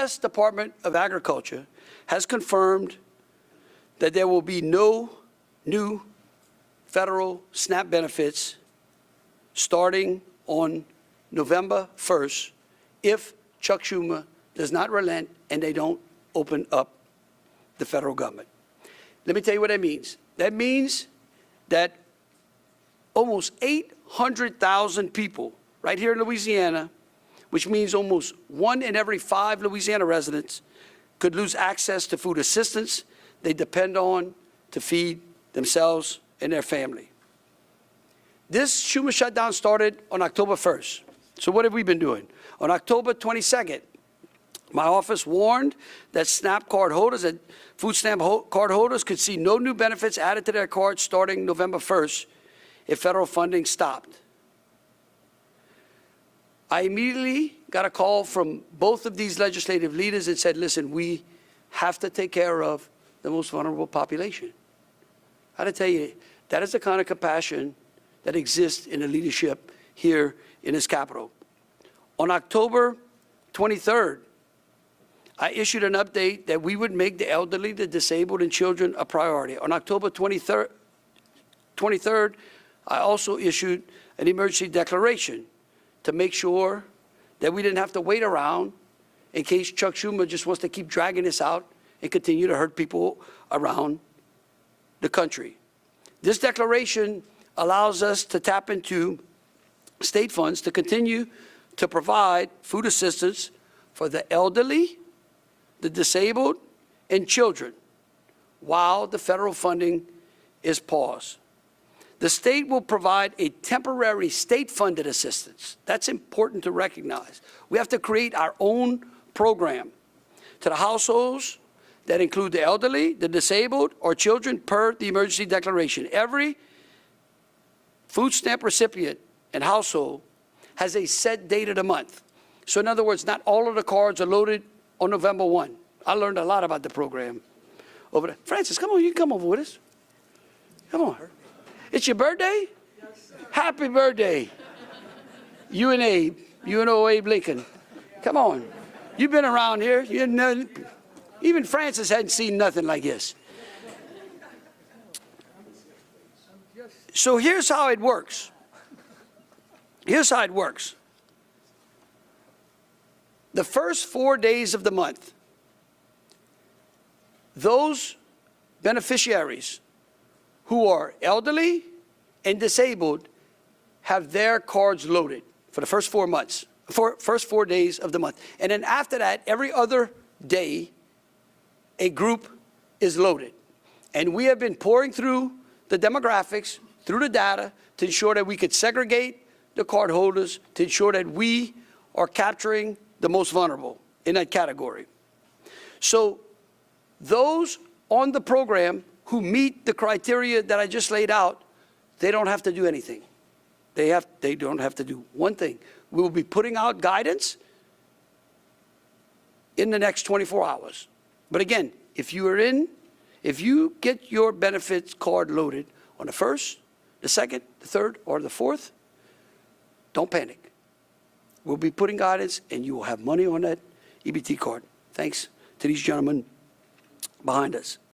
U.S. Department of Agriculture has confirmed that there will be no new federal SNAP benefits starting on November 1st if Chuck Schumer does not relent and they don't open up the federal government. Let me tell you what that means. That means that almost 800,000 people right here in Louisiana, which means almost 1 in every 5 Louisiana residents, could lose access to food assistance they depend on to feed themselves and their family. This Schumer shutdown started on October 1st. So what have we been doing? On October 22nd, my office warned that SNAP card holders and food stamp card holders could see no new benefits added to their cards starting November 1st if federal funding stopped. I immediately got a call from both of these legislative leaders and said, listen, we have to take care of the most vulnerable population. I got to tell you, that is the kind of compassion that exists in the leadership here in this Capitol. On October 23rd, I issued an update that we would make the elderly, the disabled, and children a priority. On October 23rd, I also issued an emergency declaration to make sure that we didn't have to wait around in case Chuck Schumer just wants to keep dragging this out and continue to hurt people around the country. This declaration allows us to tap into state funds to continue to provide food assistance for the elderly, the disabled, and children while the federal funding is paused. The state will provide a temporary state-funded assistance. That's important to recognize. We have to create our own program to the households that include the elderly, the disabled, or children per the emergency declaration. Every food stamp recipient and household has a set date of the month. So in other words, not all of the cards are loaded on November 1. I learned a lot about the program over there. Francis, come on, you can come over with us. Come on. It's your birthday? Yes, sir. Happy birthday. You and Abe. You and old Abe Lincoln. Come on. You've been around here. Even Francis hadn't seen nothing like this. So here's how it works. Here's how it works. The first 4 days of the month, those beneficiaries who are elderly and disabled have their cards loaded for the first 4 months, first 4 days of the month. And then after that, every other day, a group is loaded. And we have been pouring through the demographics, through the data, to ensure that we could segregate the card holders, to ensure that we are capturing the most vulnerable in that category. So those on the program who meet the criteria that I just laid out, they don't have to do anything. They don't have to do one thing. We will be putting out guidance in the next 24 hours. But again, if you get your benefits card loaded on the 1st, the 2nd, the 3rd, or the 4th, don't panic. We'll be putting guidance, and you will have money on that EBT card. Thanks to these gentlemen behind us.